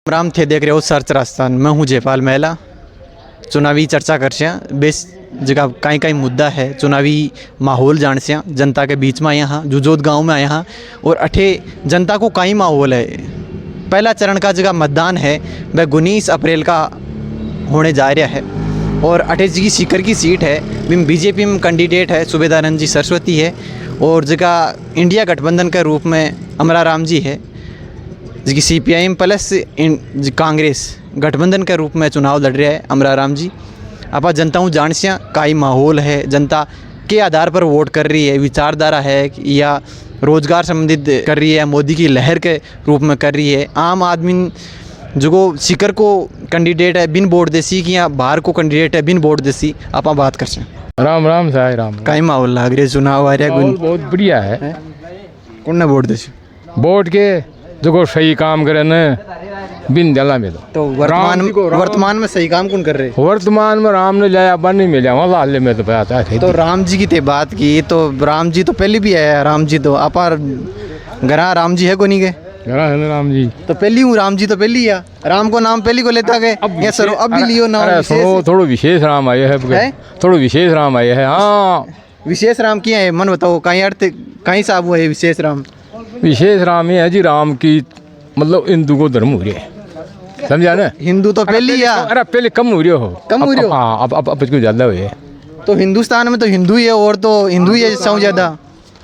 राम थे देख रहे हो सर्च राजस्थान। मैं हूँ जयपाल महिला। चुनावी चर्चा कर से बेस जगह कहीं कहीं मुद्दा है, चुनावी माहौल जान से जनता के बीच में यहाँ जुजोद गांव में आया हाँ। और अठे जनता को कई माहौल है। पहला चरण का जगह मतदान है वह 19 अप्रैल का होने जा रहा है। और अठे जी सीकर की सीट है, विम बीजेपी में कैंडिडेट है सूबेदारन जी सरस्वती है। और जगह इंडिया गठबंधन के रूप में अमरा राम जी है, जिसकी CPIM प्लस कांग्रेस गठबंधन के रूप में चुनाव लड़ रहा है अमरा राम जी। आप जनता हूँ जान से काई माहौल है, जनता के आधार पर वोट कर रही है, विचारधारा है या रोजगार संबंधित कर रही है, मोदी की लहर के रूप में कर रही है। आम आदमी जो सीकर को कैंडिडेट है बिन वोट देसी कि या बाहर को कैंडिडेट है बिन वोट देसी, आप बात कर सकते। राम राम साई राम। काई माहौल लग रहा है, चुनाव आ रहा है, बहुत बढ़िया है। कौन ने वोट देसी? वोट के जो सही काम करे न बिन दला में तो वर्तमान में सही काम कौन कर रहे? वर्तमान में राम ने लाया बन नहीं मिला वहाँ लाले में तो पता है। तो राम जी की ते बात की तो राम जी तो पहले भी आया। राम जी तो आप घरा राम जी है को नहीं गए? घरा है राम जी तो पहली हूँ, राम जी तो पहली आ, राम को नाम पहली को लेता गए अब भी लियो नाम। थोड़ा विशेष राम आए है, थोड़ा विशेष राम आए है। हाँ विशेष राम क्या है मन बताओ, कहीं अर्थ कहीं साहब हुआ है विशेष राम? विशेष राम ये है जी, राम की मतलब हिंदू को धर्म हो रही है, समझा ना? हिंदू तो पहली या अरे पहले कम हो रही हो, कम हो रही हो। हाँ अब कुछ ज्यादा हुए। तो हिंदुस्तान में तो हिंदू ही है, और तो हिंदू ही है सबसे ज्यादा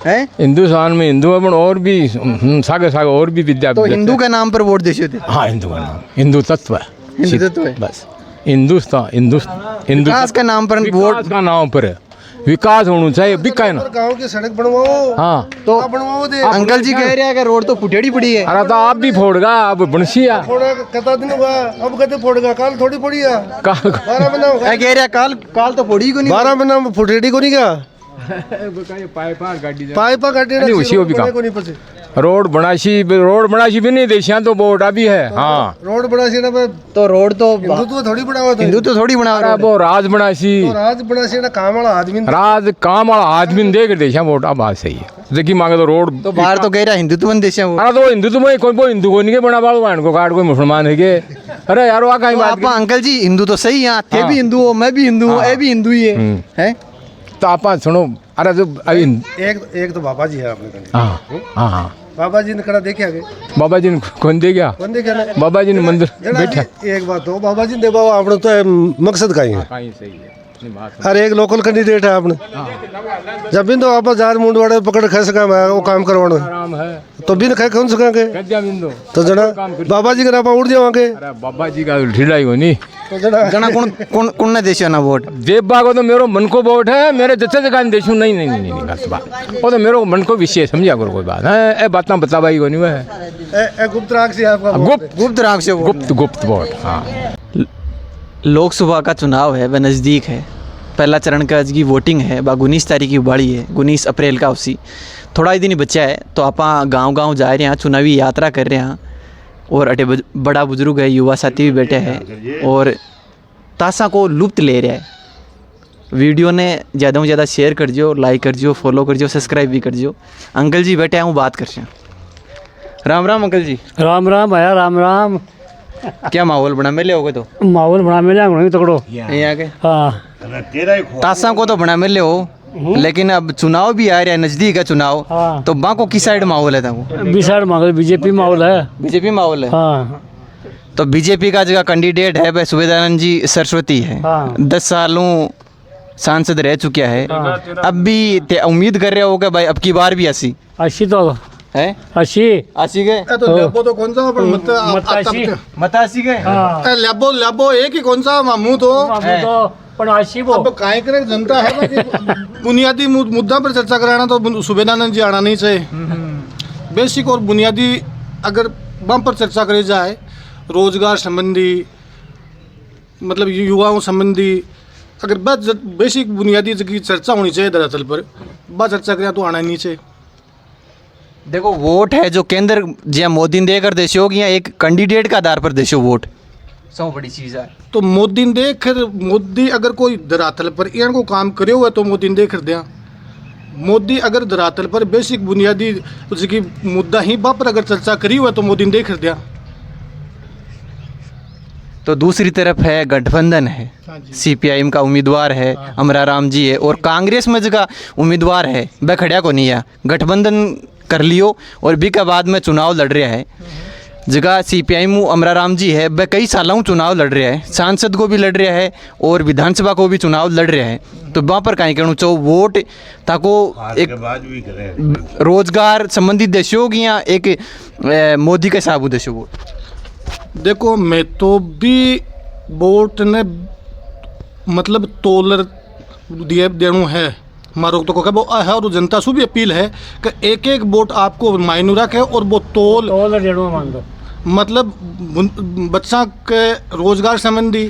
है। हिंदुस्तान में हिंदू है और भी सागे सागे और भी विद्या। तो हिंदू के नाम पर वोट देते? हाँ हिंदू का नाम, हिंदू तत्व है, हिंदू तत्व है बस। हिंदू विकास का नाम पर वोट का नाम पर विकास होना चाहिए। बिका है ना, गांव की सड़क बनवाओ। हाँ तो बनवाओ दे। अंकल जी कह रहे हैं कि रोड तो फुटेड़ी पड़ी है। अरे तो आप भी फोड़गा, अब बनसिया कता दिन हुआ, अब कते फोड़गा, काल थोड़ी फोड़ी है। काल 12 महीना कह रहे काल तो फोड़ी को नहीं, 12 महीना फुटेड़ी को नहीं क्या पाइपा गाड़ी उसी को भी काम रोड बनासी भी नहीं देशिया तो वोट अभी है। हाँ रोड बनासी ना तो रोड तो हिंदू तो थोड़ी बनाओ, हिंदू तो थोड़ी बना रहा वो राज बनासी, राज बनासी ना काम वाला आदमी, राज काम वाला आदमी देख देशिया वोट। अब बात सही है, देखी मांगे तो रोड तो बाहर तो कह रहा हिंदुत्व बन देश है वो। अरे तो हिंदुत्व में कोई हिंदू को नहीं के बना वालों को काट कोई मुसलमान है के। अरे यार वहाँ कहीं बात अंकल जी हिंदू तो सही है, थे भी हिंदू हो, मैं भी हिंदू हूँ, ये भी हिंदू ही है। तो आप सुनो, अरे जो एक तो बाबा जी है आपने। हाँ हाँ बाबा जी ने कड़ा देखे आगे, बाबा जी ने कौन दे गया? कौन देखे ना बाबा जी ने मंदिर बैठा। एक बात हो, बाबा जी ने बाबा आपने तो मकसद का ही है। सही है। अरे एक लोकल कैंडिडेट है आपने, जब भी तो आप जार मुंडवाड़े पकड़ खा सका वो काम करवाना तो बिन खाए कौन सकांगे तो जना बाबा जी का नापा उड़ जाओगे। बाबा जी का ढिलाई हो नहीं तो जना कौन ने देश ना वोट? देवबा को तो मेरो मन को वोट है, मेरे जैसे जगह देशू नहीं नहीं नहीं नहीं गलत बात। वो तो मेरो मन को विषय समझा करो, कोई बात है। ए बात ना बता भाई को नहीं है, गुप्त राग से आपका गुप्त राग से गुप्त वोट। हाँ लोकसभा का चुनाव है वह नज़दीक है। पहला चरण का की वोटिंग है वह 19 तारीख की बाड़ी है, 19 अप्रैल का उसी थोड़ा ही दिन बचा है। तो आप गांव जा रहे हैं, चुनावी यात्रा कर रहे हैं। और अटे बड़ा बुजुर्ग है, युवा साथी भी बैठे हैं और तासा को लुप्त ले रहा है। वीडियो ने ज़्यादा से ज़्यादा शेयर कर दियो, लाइक कर दियो, फॉलो कर दियो, सब्सक्राइब भी कर दियो। अंकल जी बैठे हैं, वो बात कर रहे हैं। राम राम अंकल जी। राम राम भैया, राम राम। क्या माहौल बना मिले होगे? तो माहौल बना मिले तकड़ो यहाँ के। हाँ तासा को तो बना मिले हो, लेकिन अब चुनाव भी आ रहा है, नजदीक है चुनाव। हाँ। तो बाको किस साइड माहौल है? वो बिसाड़ माहौल बीजेपी माहौल है। बीजेपी माहौल है। हाँ तो बीजेपी का जगह कैंडिडेट है वह सूबेदारन जी सरस्वती है। हाँ। 10 सालों सांसद रह चुका है। अब भी उम्मीद कर रहे हो कि भाई अब की बार भी 80 तो है 80 गए तो लेबो तो कौन सा मत 80 गए। लेबो एक ही कौन सा मामू तो अब काय करे जनता है बुनियादी मुद्दा पर चर्चा कराना तो सूबेदारन जी आना नहीं चाहिए। बेसिक और बुनियादी अगर बम पर चर्चा करी जाए, रोजगार संबंधी मतलब युवाओं संबंधी अगर बस बेसिक बुनियादी की चर्चा होनी चाहिए दरअसल पर बस चर्चा करें तो आना नहीं चाहिए। देखो वोट है जो केंद्र जी मोदी ने देकर देशो कि एक कैंडिडेट के आधार पर देशो वोट सब बड़ी चीज़ है। तो मोदी ने देख मोदी अगर कोई धरातल पर इनको काम करे हुआ तो मोदी ने देख दिया। मोदी अगर धरातल पर बेसिक बुनियादी उसकी मुद्दा ही बाप पर अगर चर्चा करी हुआ तो मोदी ने देख दिया। तो दूसरी तरफ है गठबंधन है, CPIM का उम्मीदवार है अमराराम जी है, और कांग्रेस में जगह उम्मीदवार है वह खड़ा को नहीं है। गठबंधन कर लियो और भी के बाद में चुनाव लड़ रहा है। जगह CPIM अमराराम जी है वह कई सालों चुनाव लड़ रहा है, सांसद को भी लड़ रहा है और विधानसभा को भी चुनाव लड़ रहा है। तो वहाँ पर कहीं कहूँ चाहो वोट ताको एक रोजगार संबंधी देशों की या एक मोदी के साबू देशों वोट। देखो मैं तो भी वोट ने मतलब तोलर दिए देणु है मारो तो को है, और जनता से भी अपील है कि एक एक वोट आपको मायने रखे और वो तोल मान दो। मतलब बच्चा के रोजगार संबंधी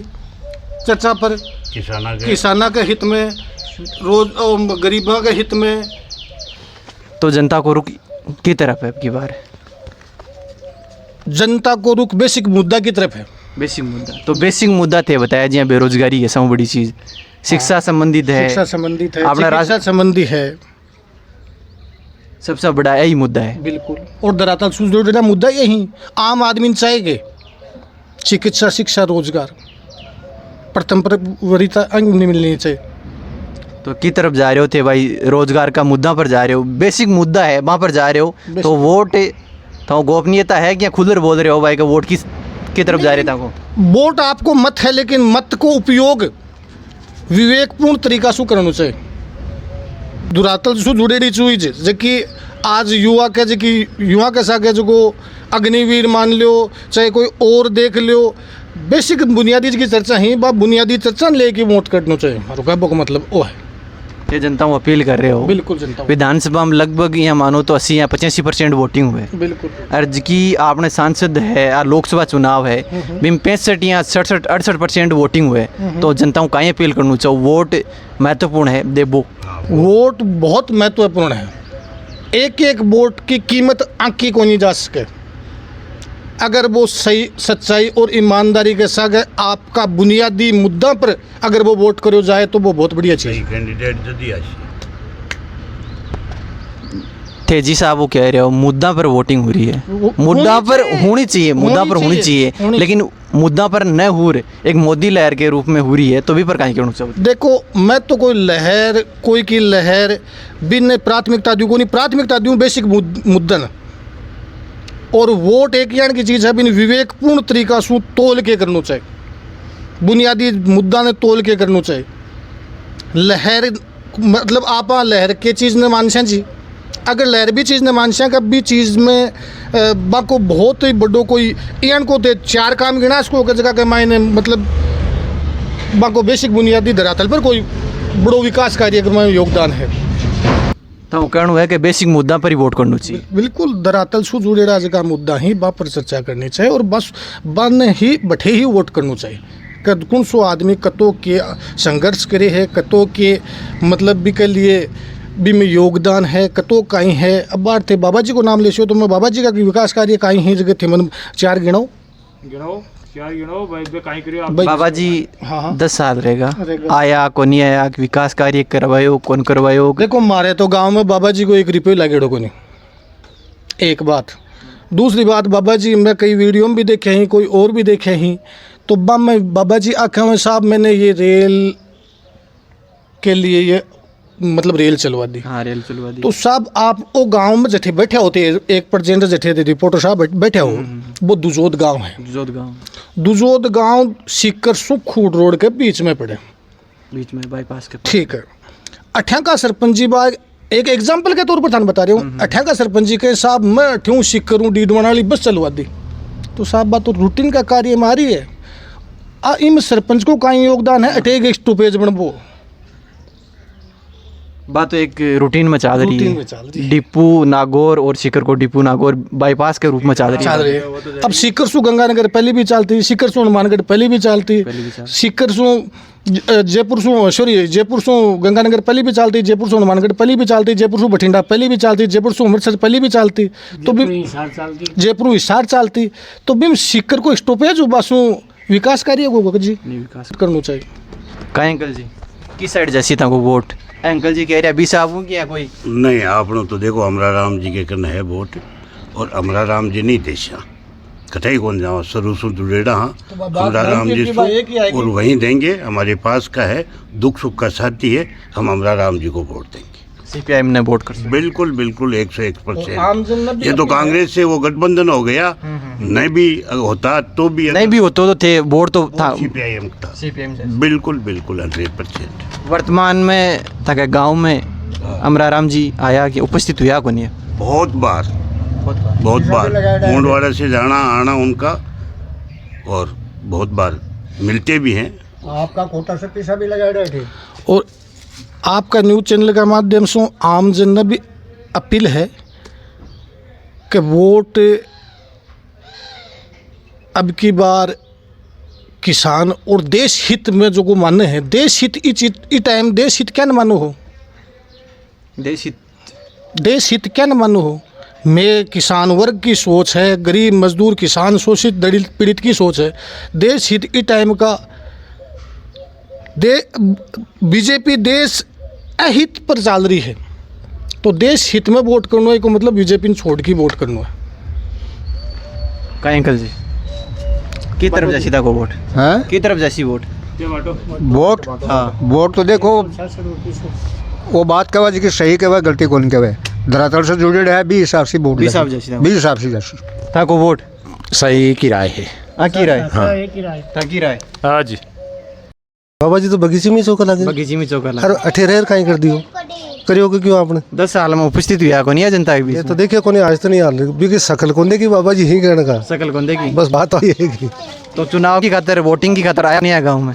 चर्चा पर, किसाना के हित में, गरीबों के हित में। तो जनता को रुख की तरफ है की बार, जनता को रुख बेसिक मुद्दा की तरफ है। बेसिक मुद्दा तो बेसिक मुद्दा थे बताया जी, बेरोजगारी है सब बड़ी चीज़, शिक्षा संबंधित है, शिक्षा संबंधित है, अपना चिकित्सा संबंधी है, सबसे बड़ा यही मुद्दा है। बिल्कुल। और धरातल सुदृढ़ मुद्दा यही आम आदमी चाहेंगे चिकित्सा, शिक्षा, रोजगार, प्रथम वरीयता अंग नहीं मिलनी चाहिए। तो की तरफ जा रहे हो थे भाई, रोजगार का मुद्दा पर जा रहे हो, बेसिक मुद्दा है वहाँ पर जा रहे हो। तो वोट तो गोपनीयता है कि खुलकर बोल रहे हो भाई का वोट की तरफ जा रहे था? वोट आपको मत है, लेकिन मत को उपयोग विवेकपूर्ण तरीका से करना चाहिए। दुरातल से जुड़ेड़ी चीज जबकि आज युवा के साथ जो अग्निवीर मान लो, चाहे कोई और देख लो, बेसिक बुनियादी की चर्चा ही बा बुनियादी चर्चा लेके वोट करना चाहिए। हमारा कहने का मतलब वो है। ये जनता को अपील कर रहे हो? बिल्कुल जनता। विधानसभा में लगभग यहाँ मानो तो 80 या 85% वोटिंग हुए। बिल्कुल। और की आपने सांसद है और लोकसभा चुनाव है, बिम 65 या 67-68% वोटिंग हुए। तो जनता को कहीं अपील करना चाहो, वोट महत्वपूर्ण है, देवो वोट बहुत महत्वपूर्ण है। एक एक वोट की कीमत आंकी को नहीं जा सके। अगर वो सही सच्चाई और ईमानदारी के साथ आपका बुनियादी मुद्दा पर अगर वो वोट करो जाए तो वो बहुत बढ़िया चीज़। कैंडिडेट जो दिया तेजी साहब वो कह रहे हो मुद्दा पर वोटिंग हो रही है, मुद्दा पर होनी चाहिए, मुद्दा पर होनी चाहिए, लेकिन मुद्दा पर न हो रही एक मोदी लहर के रूप में हो रही है, तो भी पर कहीं क्यों चाहिए? देखो मैं तो कोई लहर कोई की लहर बिन प्राथमिकता दूँ को नहीं, प्राथमिकता दूँ बेसिक मुद्दन और वोट एक यान की चीज़ है। बिन विवेकपूर्ण तरीका से तोल के करना चाहिए, बुनियादी मुद्दा ने तोल के करना चाहिए। लहर मतलब आप लहर के चीज़ ने मानसा जी, अगर लहर भी चीज़ ने मानसा कब भी चीज़ में बाको बहुत ही बड़ो कोई यान को ते 4 काम गिना इसको जगह के मायने मतलब बाको बेसिक बुनियादी धरातल पर कोई बड़ो विकास कार्यक्रम में योगदान है। तो कहना है कि बेसिक मुद्दा पर ही वोट करना चाहिए। बिल्कुल धरातल से जुड़ेड़ा जगह मुद्दा ही बा पर चर्चा करनी चाहिए और बस बन ही बैठे ही वोट करना चाहिए। कौन सो आदमी कतों के संघर्ष करे है, कतों के मतलब भी के लिए भी में योगदान है, कतों कहीं है। अब बात थे बाबा जी को नाम ले तो मैं बाबा जी का विकास कार्य कहीं ही जगह थे मतलब 4 गिनो बाबा जी। हाँ 10 साल रहेगा, आया को नहीं आया, विकास कार्य करवायो कौन करवायो? देखो मारे तो गांव में बाबा जी को 1 रुपये लगेड़ो को नहीं, एक बात। दूसरी बात बाबा जी मैं कई वीडियो में भी देखे हैं, कोई और भी देखे हैं, तो बाबा जी आखे में साहब मैंने ये रेल के लिए ये मतलब रेल चलवा दी। हाँ रेल चलवा दी। तो साहब आप वो गांव में जठे बैठे होते, एक प्रेजेंट जठे थे रिपोर्टर साहब बैठे हो, वो दुजोद गांव है। दुजोद गांव सीकर सुखूट रोड के बीच में पड़े, बीच में बाईपास के। ठीक है। अठा का सरपंच जी बाग एक एग्जाम्पल के तौर पर थान बता रहा हूँ। अठा का सरपंच जी के साहब मैं अठूँ सीकर हूँ डीडवाना वाली बस चलवा दी। तो साहब बात तो रूटीन का कार्य मारी है। इम सरपंच को कहीं योगदान है? अटे एक स्टॉपेज बनबो बात तो एक रूटीन में चल रही है। डिपू नागौर और सीकर को डिपू नागौर बाईपास के रूप में चल रही है। अब सीकर सु गंगानगर पहले भी चलती, सीकर सु हनुमानगढ़ पहले भी चलती, सीकर सु जयपुर सु गंगानगर पहले भी चलती, जयपुर सु हनुमानगढ़ पहले भी चलती, जयपुर सु बठिंडा पहले भी चलती, जयपुर सु अमृतसर पहले भी चलती, तो भी जयपुर हिसार चलती। तो भी सीकर को स्टॉपेज बसों विकास कार्य को जी विकास करना चाहिए। कहीं अंकल जी किस साइड जैसी था को वोट? अंकल जी कह रहे अभी साहब क्या कोई नहीं आपने तो देखो अमराराम जी के करना है वोट, और अमराराम जी नहीं देशा कतई कौन जाओ शुरू से जुड़ेड़ा हाँ हमरा राम जी की बात एक ही से आएगी। और वहीं देंगे। हमारे पास का है, दुख सुख का साथी है, हम हमरा राम जी को वोट देंगे। सीपीआईएम ने वोट कर बिल्कुल बिल्कुल 101%। आम जनता भी ये तो कांग्रेस से वो गठबंधन हो गया, नहीं भी होता तो भी नहीं भी होते तो थे, वोट तो था सीपीआईएम था। सीपीआईएम से। बिल्कुल बिल्कुल 100%। वर्तमान में तक गांव में अमराराम जी आया कि उपस्थित हुआ को नहीं है? बहुत बार मुंडवाड़ा से जाना आना उनका, और बहुत बार मिलते भी हैं। आपका कोटा से पैसा भी लगाए रहे थे। और आपका न्यूज़ चैनल के माध्यम से आम जनता भी अपील है कि वोट अब की बार किसान और देश हित में जो को माने हैं, देश हित ई टाइम देश हित क्या न मानो हो, देश हित क्या न मानो हो। मैं किसान वर्ग की सोच है, गरीब मजदूर किसान शोषित दलित पीड़ित की सोच है। देश हित ई टाइम का बीजेपी देश अहित पर चल रही है, तो देश हित में वोट करना है को मतलब बीजेपी ने छोड़ के वोट करना है। का अंकल जी की तरफ जैसी था को वोट हैं की तरफ जैसी वोट? वोट हाँ वोट तो देखो वो बात कहवा जी की सही कहवा गलती कौन कहवा, धरातल से जुड़े रहे भी हिसाब से वोट 20 हिसाब जैसी था। 20 हिसाब से जैसी था को वोट सही की राय है। की राय था की राय हाँ जी। बाबा जी तो बगीचे में चौका लगे बगीची में चौका अरे अठेरेर काहे कर दियो करियोगे क्यों आपने 10 साल में उपस्थित हुआ को नहीं है जनता के बीच ये में? तो देखिए कोनी आज तो नहीं हाल क्योंकि शकल कोने की बाबा जी ही कहने का सकल कौन देगी? बस बात तो ये है कि तो चुनाव की खातर वोटिंग की खातर आया नहीं है गाँव में?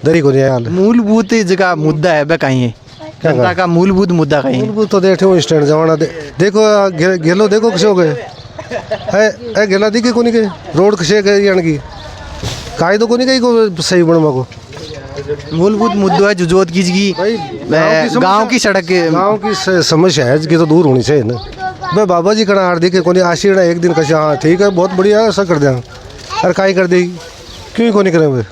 दरी को नहीं हाल मूलभूत जगह मुद्दा है वह कहीं है, जनता का मूलभूत मुद्दा कहीं है? मूलभूत तो देखे वो स्टैंड जमाना देखो गेलो देखो किसे हो गए है गेला दी के कोनी के रोड किसे गए यानी की काय तो कोनी कहीं को सही बनवा को मूलभूत मुद्दा है जुजोत की गांव की सड़क गाँव की समस्या है इसकी तो दूर होनी चाहिए ना। मैं बाबा जी कना हार दी के कोनी आशीर्णा एक दिन कशा हाँ ठीक है बहुत बढ़िया ऐसा कर दें अरे काय कर देगी क्यों कोनी करें वे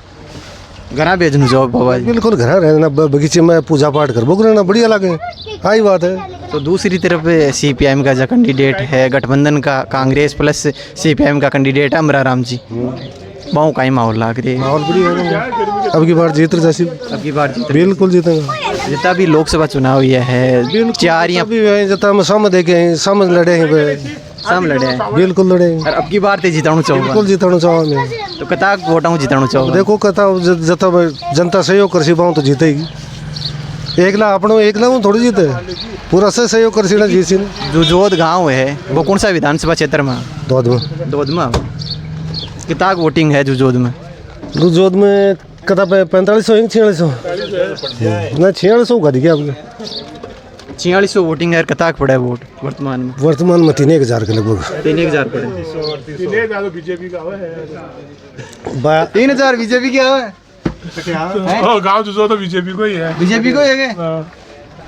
घरा भेजनु जाओ बाबा जी। बिल्कुल घर रहना बगीचे में पूजा पाठ कर बोक रहना बढ़िया लगे आई बात है। तो दूसरी तरफ सीपीआईएम का जो कैंडिडेट है गठबंधन का, कांग्रेस प्लस सीपीआईएम का कैंडिडेट है अमराराम जी, बहु का ही माहौल लाग रही है। माहौल बढ़िया है अब की बार जीत जैसी अब की बार बिल्कुल जीतेगा जितना भी लोकसभा चुनाव ये है 4 या अभी जता हम समझ देखे समझ लड़े हैं सब लड़े हैं बिल्कुल लड़े और अब की बार ते जिताणु चाहूँगा बिल्कुल जीतना चाहूँ मैं तो कता वोटाऊँ जिताणु चाहूँगा। देखो कथा जता जनता सहयोग कर सी पाऊँ तो जीतेगी। एकला अपनों एकला हूँ थोड़ी जीते पूरा से सहयोग कर सी ना जीत सी जुजोत गाँव है वो कौन सा विधानसभा क्षेत्र में? दूध में कितना वोटिंग है जुजोत में? जोध में कथा 4500 4600 ना 4600 का दिखे आपने 4600 वोटिंग है। कता पड़ा है वोट वर्तमान में? वर्तमान में 3000 के लगभग 3000 पड़े। 3000 बीजेपी का है। गाँव जो तो बीजेपी को ही है। बीजेपी को है क्या?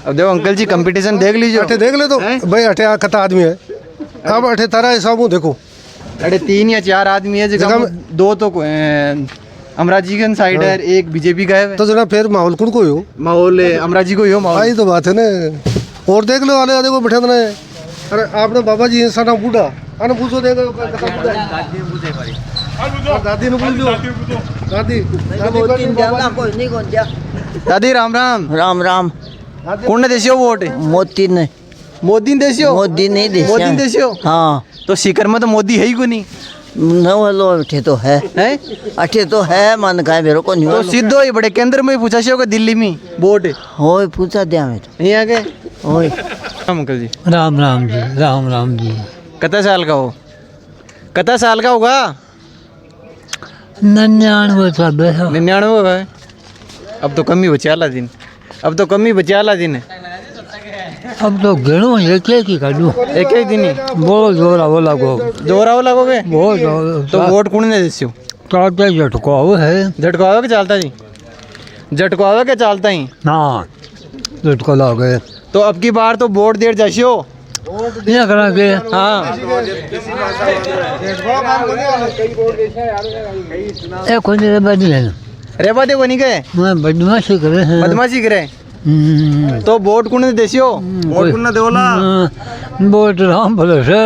अब देखो अंकल जी कंपटीशन देख लीजिए। अठे देख ले तो भाई अठे कथा आदमी है अब अठे तारा हिसाब हूँ देखो अरे 3 या 4 आदमी है जगह में 2 तो अमराजी के साइड है, एक बीजेपी का है। तो जना फिर माहौल कुण को हो माहौल अमराजी को ही हो माहौल। आई तो बात है ना और देख लो वाले देखो बैठे तो अरे आपने बाबा जी इंसान बूढ़ा अरे पूछो देखो दादी ने पूछ लो दादी दादी राम राम। राम राम। कौन ने देसियो वोट? मोदी ने। मोदी ने देसियो? मोदी नहीं देसिया। मोदी ने देसियो? हाँ तो सीकर में तो मोदी है ही को नहीं। न वालो अठे तो है अठे तो है मन का मेरे को नहीं तो सीधो ही बड़े केंद्र में पूछा सी होगा दिल्ली में वोट होए पूछा दिया मेरे नहीं आ गए होए। अंकल जी राम राम जी राम राम जी। कितना साल का हो? कितना साल का होगा? 99 साल है। 99 होगा। अब तो कम ही बचा ला दिन, अब तो कम ही बचा ला दिन है। अब तो गिनो एक ही काटू एक ही दिन ही बहुत जोरा वो लगो जोराव लगोगे बहुत तो वोट कौन ने देसियो? तो झटको है झटकवावे के चालता जी झटकवावे के चालता ही ना झटको लगे तो अब की बार तो वोट देर जासियो ये करा के हाँ ए कौन रे बदले रेबा दे बनी गए मैं बदमाशी करे हैं बदमाशी करे तो वोट कौन ने देसियो? वोट कौन ने देवला? वोट राम भले से